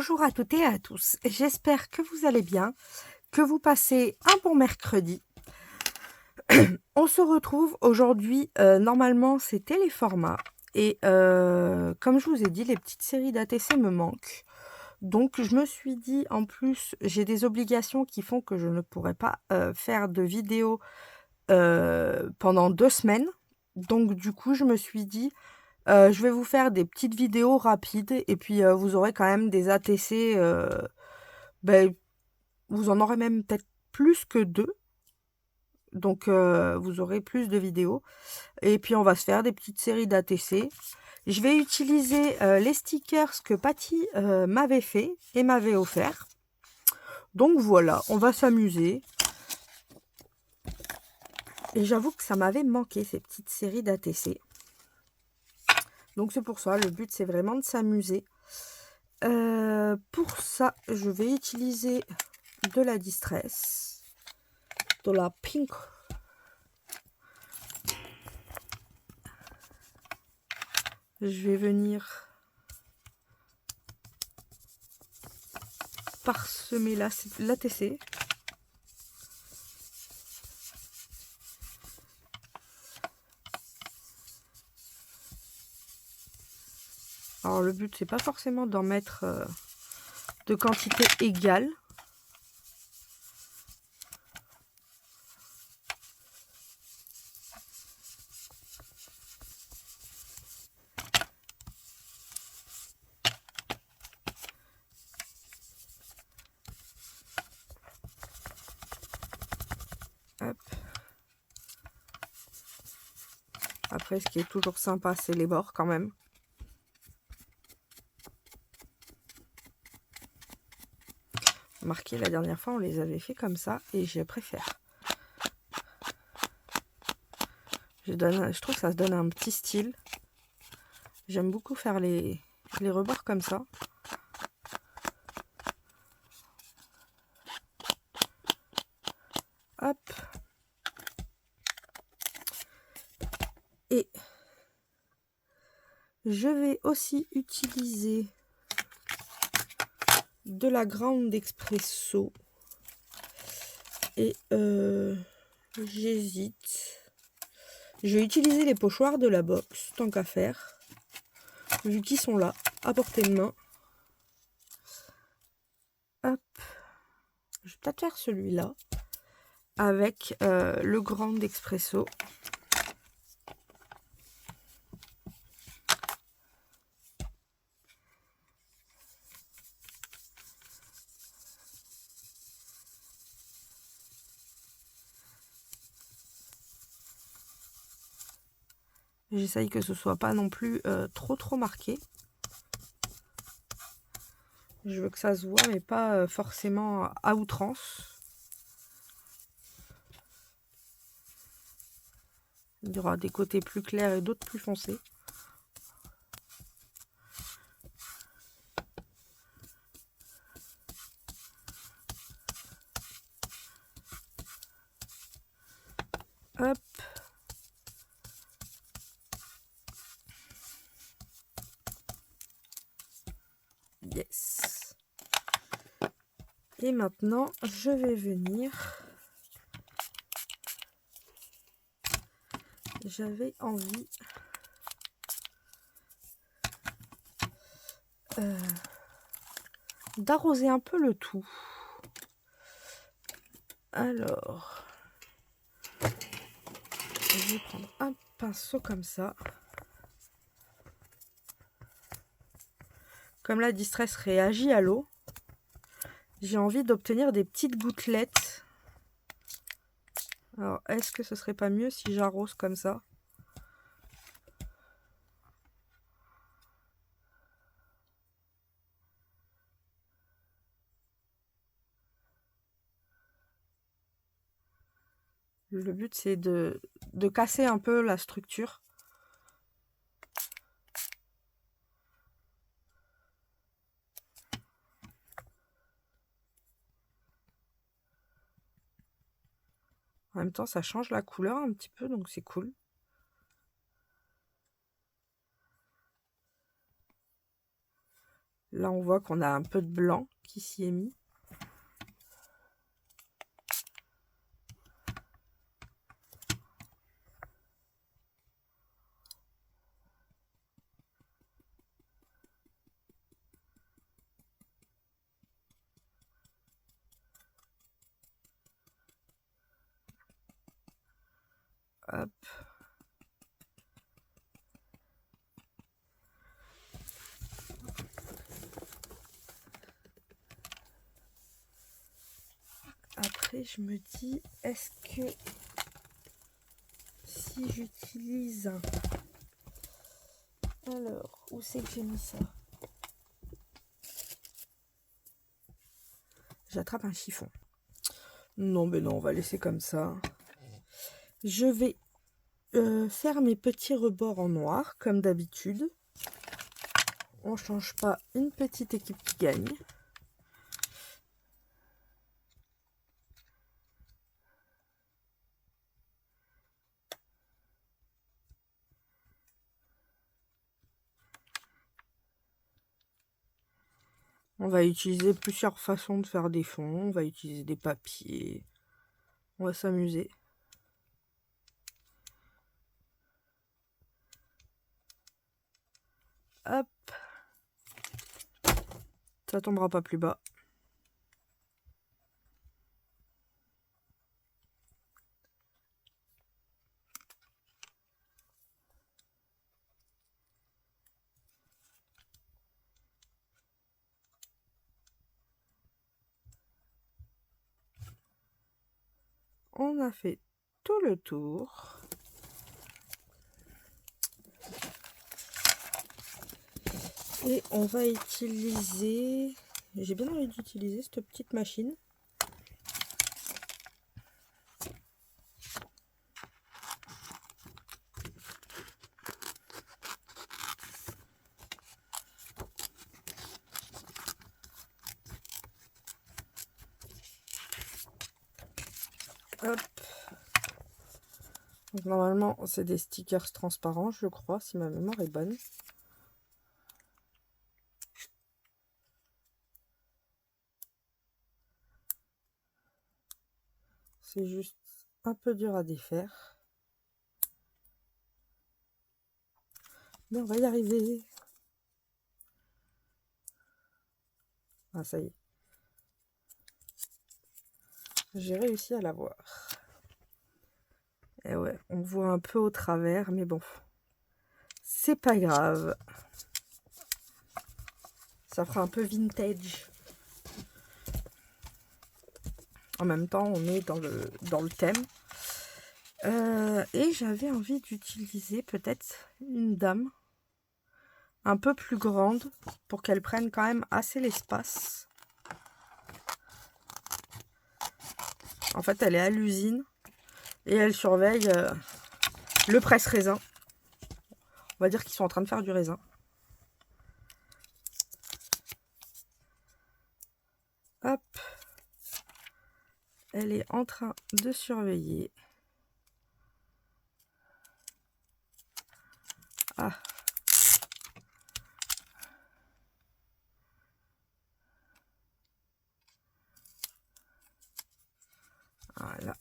Bonjour à toutes et à tous, j'espère que vous allez bien, que vous passez un bon mercredi. On se retrouve aujourd'hui, normalement c'était les formats et comme je vous ai dit, les petites séries d'ATC me manquent. Donc je me suis dit, en plus, j'ai des obligations qui font que je ne pourrai pas faire de vidéo pendant 2 semaines. Donc du coup, je me suis dit, je vais vous faire des petites vidéos rapides et puis vous aurez quand même des ATC, ben, vous en aurez même peut-être plus que 2. Donc vous aurez plus de vidéos. Et puis on va se faire des petites séries d'ATC. Je vais utiliser les stickers que Patty m'avait fait et m'avait offert. Donc voilà, on va s'amuser. Et j'avoue que ça m'avait manqué ces petites séries d'ATC. Donc c'est pour ça, le but c'est vraiment de s'amuser. Pour ça, je vais utiliser de la Distress, de la Pink. Je vais venir parsemer l'ATC. Alors le but c'est pas forcément d'en mettre de quantité égale. Hop. Après, ce qui est toujours sympa, c'est les bords quand même. Remarquez, la dernière fois, on les avait fait comme ça et je préfère. Je trouve que ça se donne un petit style. J'aime beaucoup faire les rebords comme ça. Hop. Et je vais aussi utiliser de la Ground Expresso. Et j'hésite. Je vais utiliser les pochoirs de la box, tant qu'à faire. Vu qu'ils sont là, à portée de main. Hop. Je vais peut-être faire celui-là. Avec le Grand Expresso. J'essaye que ce soit pas non plus trop marqué. Je veux que ça se voit, mais pas forcément à outrance. Il y aura des côtés plus clairs et d'autres plus foncés. Hop. Yes. Et maintenant, je vais venir. J'avais envie d'arroser un peu le tout. Alors, je vais prendre un pinceau comme ça. Comme la Distress réagit à l'eau, j'ai envie d'obtenir des petites gouttelettes. Alors, est-ce que ce serait pas mieux si j'arrose comme ça? Le but, c'est de casser un peu la structure. En même temps, ça change la couleur un petit peu, donc c'est cool. Là, on voit qu'on a un peu de blanc qui s'y est mis. Hop. Après, je me dis, est-ce que si j'utilise... Alors, où c'est que j'ai mis ça? J'attrape un chiffon. Non, mais non, on va laisser comme ça. Je vais faire mes petits rebords en noir, comme d'habitude. On change pas une petite équipe qui gagne. On va utiliser plusieurs façons de faire des fonds. On va utiliser des papiers. On va s'amuser. Hop. Ça tombera pas plus bas. On a fait tout le tour. Et on va utiliser... J'ai bien envie d'utiliser cette petite machine. Hop. Donc, normalement, c'est des stickers transparents, je crois, si ma mémoire est bonne. C'est juste un peu dur à défaire. Mais on va y arriver. Ah, ça y est. J'ai réussi à l'avoir. Et ouais, on voit un peu au travers, mais bon. C'est pas grave. Ça fera un peu vintage. En même temps, on est dans le thème. Et j'avais envie d'utiliser peut-être une dame un peu plus grande pour qu'elle prenne quand même assez l'espace. En fait, elle est à l'usine et elle surveille le presse-raisin. On va dire qu'ils sont en train de faire du raisin. Hop. Elle est en train de surveiller. Ah. Voilà.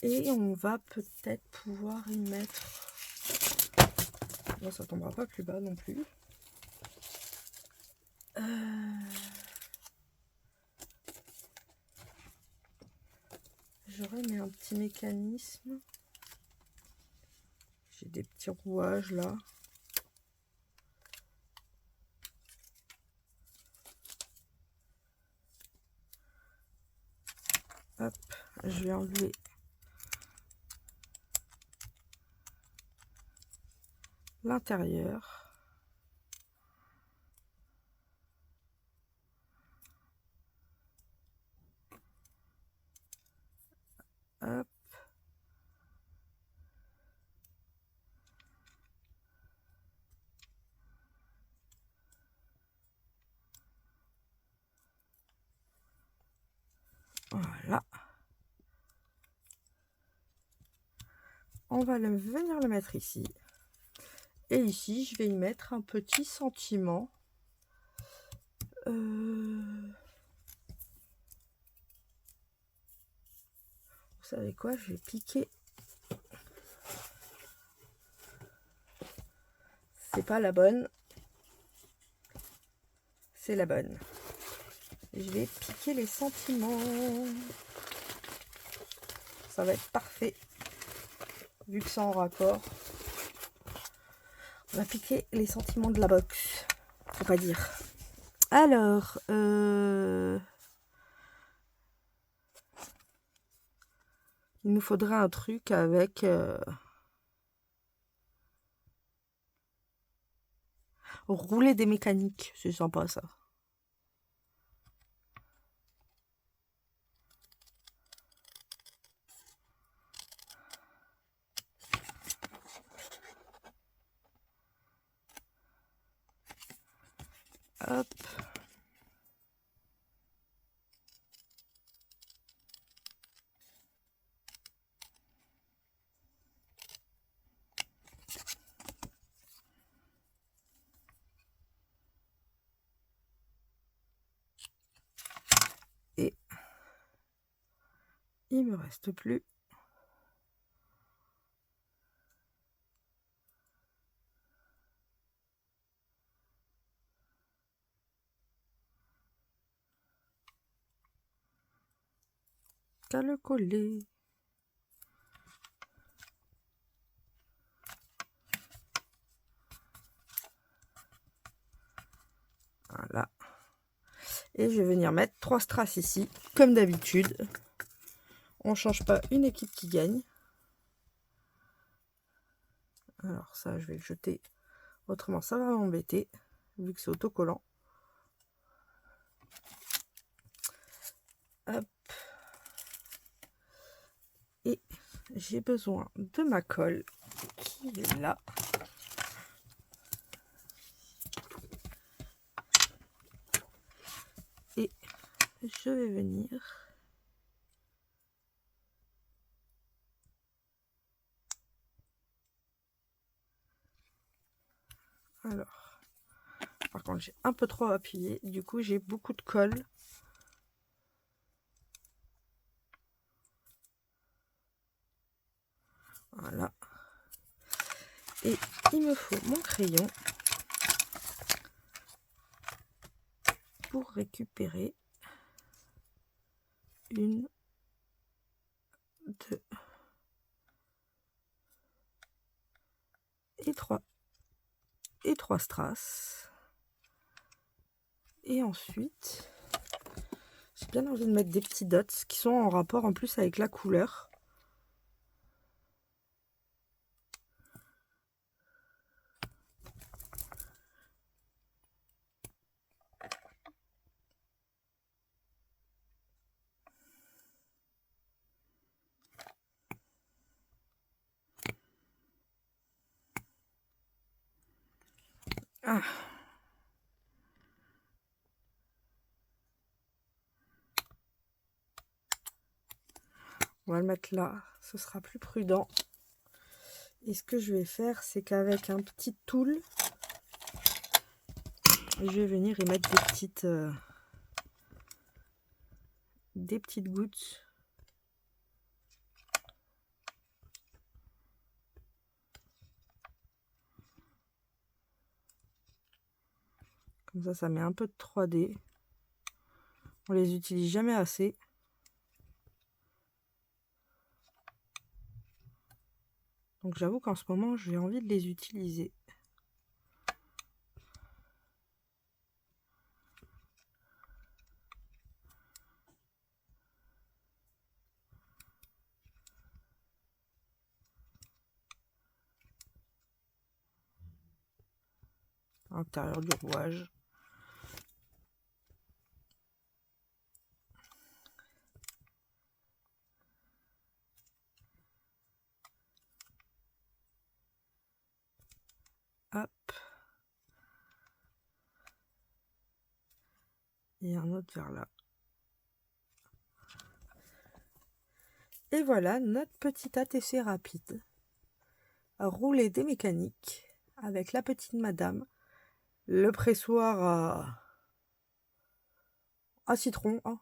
Et on va peut-être pouvoir y mettre... Bon, ça tombera pas plus bas non plus. J'aurais mis un petit mécanisme. J'ai des petits rouages là. Hop, je vais enlever l'intérieur. Hop. Voilà. on va venir le mettre ici. Et ici, je vais y mettre un petit sentiment. Vous savez quoi? Je vais piquer. C'est pas la bonne. C'est la bonne. Je vais piquer les sentiments. Ça va être parfait. Vu que c'est en raccord. On va piquer les sentiments de la box. Faut pas dire. Alors, il nous faudrait un truc avec rouler des mécaniques. C'est sympa ça. Hop. Et il me reste plus qu'à le coller. Voilà. Et je vais venir mettre 3 strass ici, comme d'habitude. On ne change pas une équipe qui gagne. Alors ça, je vais le jeter. Autrement, ça va m'embêter, vu que c'est autocollant. Hop. Et j'ai besoin de ma colle qui est là. Et je vais venir alors, par contre j'ai un peu trop appuyé, du coup j'ai beaucoup de colle. Voilà. Et il me faut mon crayon pour récupérer 1, 2 et 3. Et 3 strass. Et ensuite, j'ai bien envie de mettre des petits dots qui sont en rapport en plus avec la couleur. Ah. On va le mettre là, ce sera plus prudent. Et ce que je vais faire, c'est qu'avec un petit tool, je vais venir y mettre des petites gouttes. Comme ça met un peu de 3D. On les utilise jamais assez. Donc j'avoue qu'en ce moment, j'ai envie de les utiliser. À l'intérieur du rouage. Hop. Et un autre vers là. Et voilà notre petit ATC rapide. rouler des mécaniques avec la petite madame, le pressoir à citron, hein,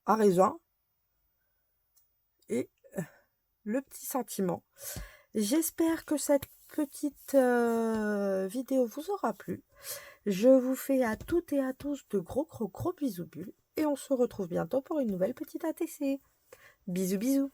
à raisin et le petit sentiment. J'espère que cette petite vidéo vous aura plu. Je vous fais à toutes et à tous de gros bisous bulles et on se retrouve bientôt pour une nouvelle petite ATC. Bisous bisous.